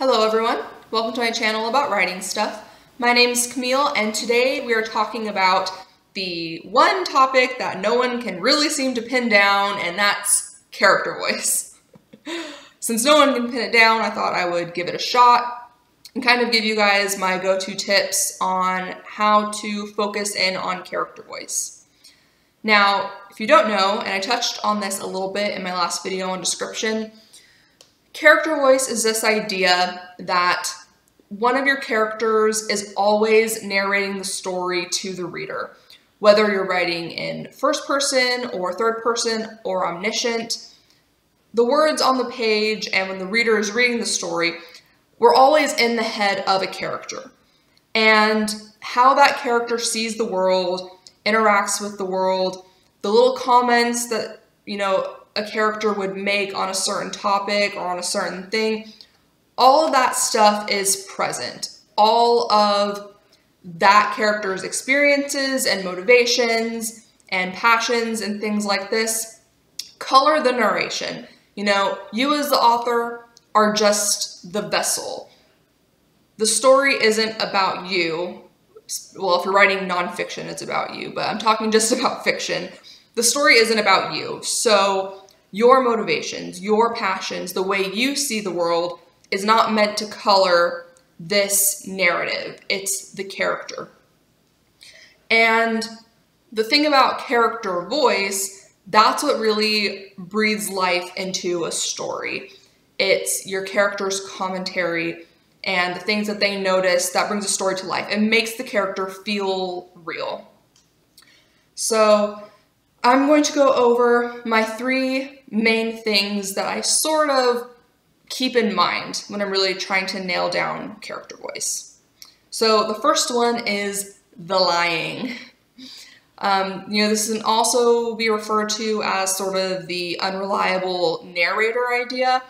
Hello everyone, welcome to my channel about writing stuff. My name's Camille and today we are talking about the one topic that no one can really seem to pin down, and that's character voice. Since no one can pin it down, I thought I would give it a shot and kind of give you guys my go-to tips on how to focus in on character voice. Now, if you don't know, and I touched on this a little bit in my last video on description, character voice is this idea that one of your characters is always narrating the story to the reader. Whether you're writing in first person or third person or omniscient, the words on the page and when the reader is reading the story, we're always in the head of a character. And how that character sees the world, interacts with the world, the little comments that, a character would make on a certain topic or on a certain thing, all of that stuff is present. All of that character's experiences and motivations and passions and things like this color the narration. You as the author are just the vessel. The story isn't about you. Well, if you're writing nonfiction, it's about you, but I'm talking just about fiction. The story isn't about you. So your motivations, your passions, the way you see the world is not meant to color this narrative. It's the character. And the thing about character voice, that's what really breathes life into a story. It's your character's commentary and the things that they notice that brings a story to life. It makes the character feel real. So I'm going to go over my 3 main things that I sort of keep in mind when I'm really trying to nail down character voice. So the first one is the lying. This can also be referred to as sort of the unreliable narrator idea.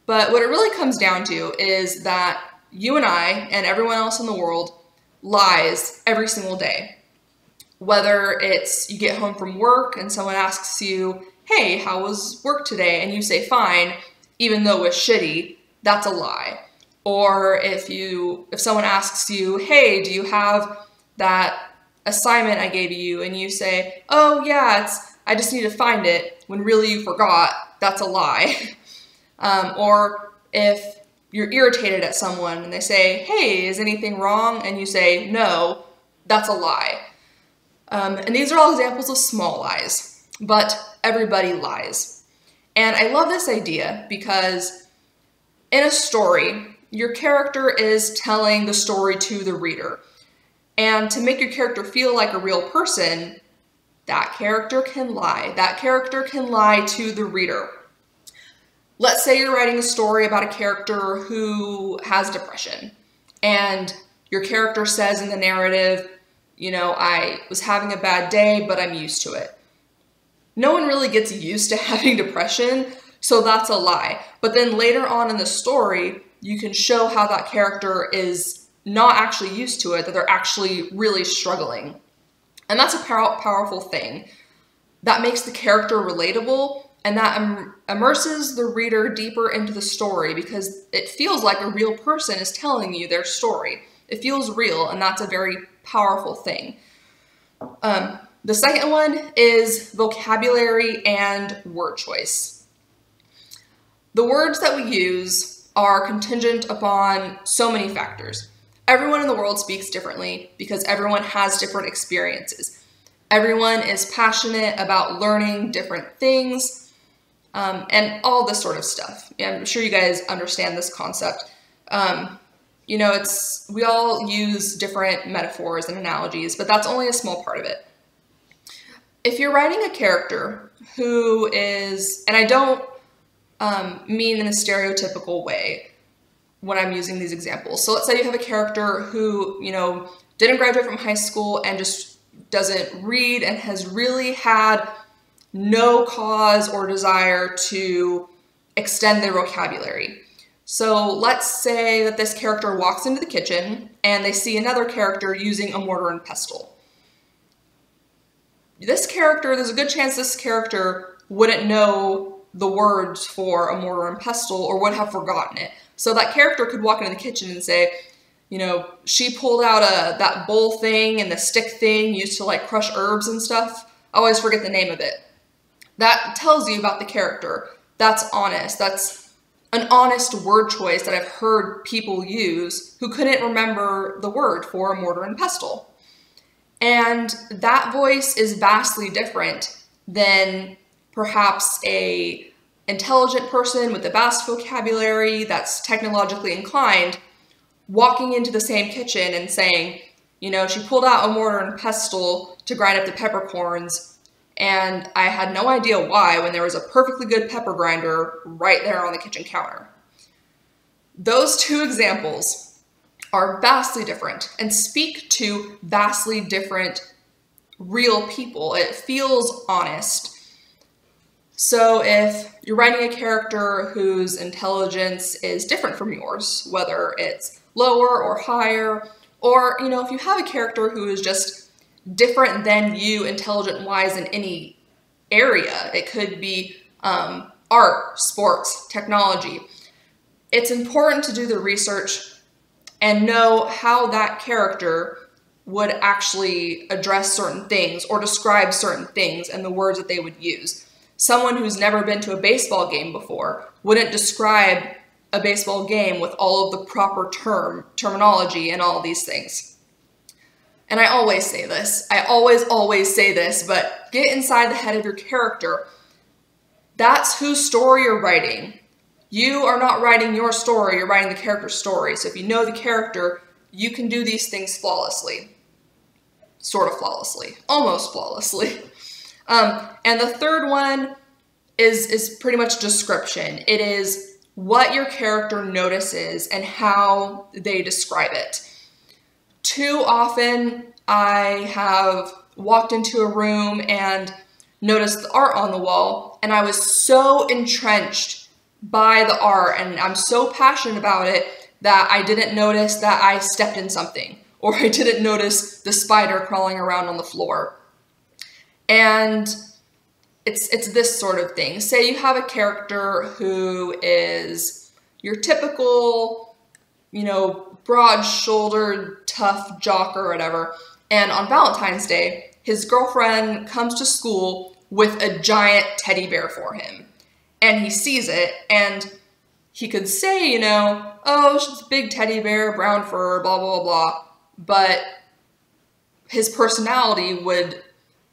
But what it really comes down to is that you and I and everyone else in the world lies every single day. Whether it's you get home from work and someone asks you, hey, how was work today? And you say fine, even though it's shitty, that's a lie. Or if someone asks you, hey, do you have that assignment I gave you? And you say, oh yeah, I just need to find it, when really you forgot, that's a lie. Or if you're irritated at someone and they say, hey, is anything wrong? And you say, no, that's a lie. And these are all examples of small lies, but everybody lies. And I love this idea because in a story, your character is telling the story to the reader. And to make your character feel like a real person, that character can lie. That character can lie to the reader. Let's say you're writing a story about a character who has depression, and your character says in the narrative, I was having a bad day, but I'm used to it. No one really gets used to having depression, so that's a lie. But then later on in the story, you can show how that character is not actually used to it, that they're actually really struggling. And that's a powerful thing. That makes the character relatable, and that immerses the reader deeper into the story because it feels like a real person is telling you their story. It feels real, and that's a very powerful thing. The second one is vocabulary and word choice. The words that we use are contingent upon so many factors. Everyone in the world speaks differently because everyone has different experiences. Everyone is passionate about learning different things, and all this sort of stuff. I'm sure you guys understand this concept. We all use different metaphors and analogies, but that's only a small part of it. If you're writing a character who is, and I don't mean in a stereotypical way when I'm using these examples. So let's say you have a character who, didn't graduate from high school and just doesn't read and has really had no cause or desire to extend their vocabulary. So let's say that this character walks into the kitchen and they see another character using a mortar and pestle. There's a good chance this character wouldn't know the words for a mortar and pestle or would have forgotten it. So that character could walk into the kitchen and say, you know, she pulled out that bowl thing and the stick thing used to like crush herbs and stuff. I always forget the name of it. That tells you about the character. That's honest. That's an honest word choice that I've heard people use who couldn't remember the word for a mortar and pestle. And that voice is vastly different than perhaps a intelligent person with a vast vocabulary that's technologically inclined walking into the same kitchen and saying, you know, she pulled out a mortar and pestle to grind up the peppercorns, and I had no idea why when there was a perfectly good pepper grinder right there on the kitchen counter. Those two examples are vastly different and speak to vastly different real people. It feels honest. So if you're writing a character whose intelligence is different from yours, whether it's lower or higher, or, you know, if you have a character who is just different than you intelligent-wise in any area, it could be art, sports, technology, it's important to do the research and know how that character would actually address certain things or describe certain things and the words that they would use. Someone who's never been to a baseball game before wouldn't describe a baseball game with all of the proper terminology and all these things. And I always say this, always say this, but get inside the head of your character. That's whose story you're writing. You are not writing your story, you're writing the character's story. So if you know the character, you can do these things flawlessly. Sort of flawlessly, almost flawlessly. And the third one is pretty much description. It is what your character notices and how they describe it. Too often I have walked into a room and noticed the art on the wall, and I was so entrenched by the art and I'm so passionate about it that I didn't notice that I stepped in something, or I didn't notice the spider crawling around on the floor. And it's this sort of thing. Say you have a character who is your typical, you know, broad-shouldered, tough jock or whatever, and on Valentine's Day, his girlfriend comes to school with a giant teddy bear for him. And he sees it, and he could say, you know, oh, it's a big teddy bear, brown fur, blah, blah, blah, but his personality would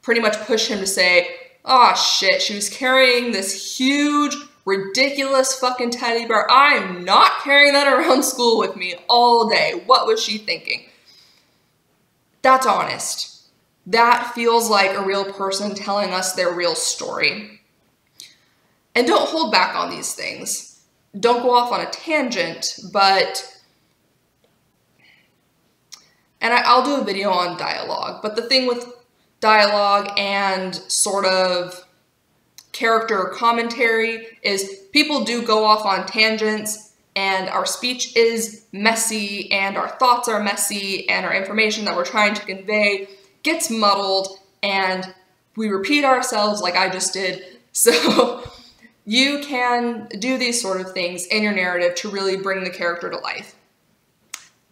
pretty much push him to say, oh shit, she was carrying this huge, ridiculous fucking teddy bear. I'm not carrying that around school with me all day. What was she thinking? That's honest. That feels like a real person telling us their real story. And don't hold back on these things. Don't go off on a tangent, and I'll do a video on dialogue, but the thing with dialogue and sort of character commentary is people do go off on tangents, and our speech is messy, and our thoughts are messy, and our information that we're trying to convey gets muddled, and we repeat ourselves like I just did. So you can do these sort of things in your narrative to really bring the character to life.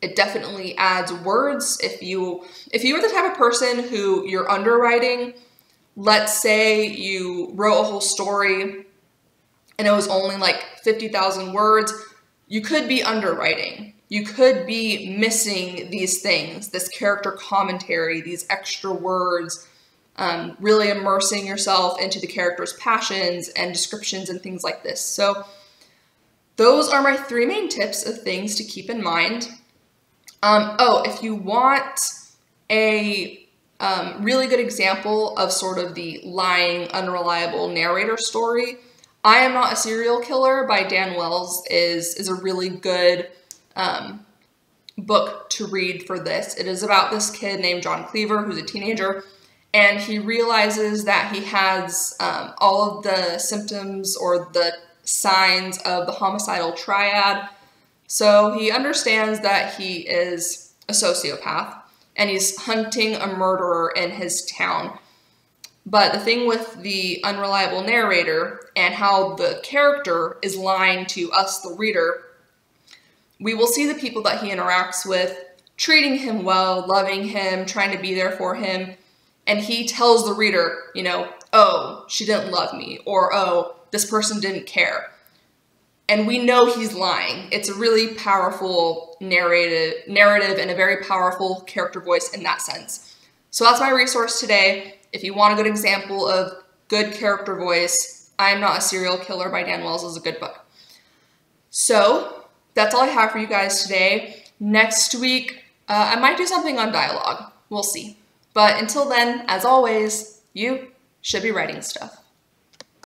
It definitely adds words. If you are the type of person who you're underwriting, let's say you wrote a whole story and it was only like 50,000 words, you could be underwriting. You could be missing these things, this character commentary, these extra words, really immersing yourself into the character's passions and descriptions and things like this. So those are my 3 main tips of things to keep in mind. If you want a really good example of sort of the lying, unreliable narrator story, I Am Not a Serial Killer by Dan Wells is a really good book to read for this. It is about this kid named John Cleaver who's a teenager, and he realizes that he has all of the symptoms or the signs of the homicidal triad. So he understands that he is a sociopath and he's hunting a murderer in his town. But the thing with the unreliable narrator and how the character is lying to us, the reader, we will see the people that he interacts with treating him well, loving him, trying to be there for him. And he tells the reader, you know, oh, she didn't love me, or oh, this person didn't care. And we know he's lying. It's a really powerful narrative and a very powerful character voice in that sense. So that's my resource today. If you want a good example of good character voice, I Am Not a Serial Killer by Dan Wells is a good book. So that's all I have for you guys today. Next week, I might do something on dialogue. We'll see. But until then, as always, you should be writing stuff.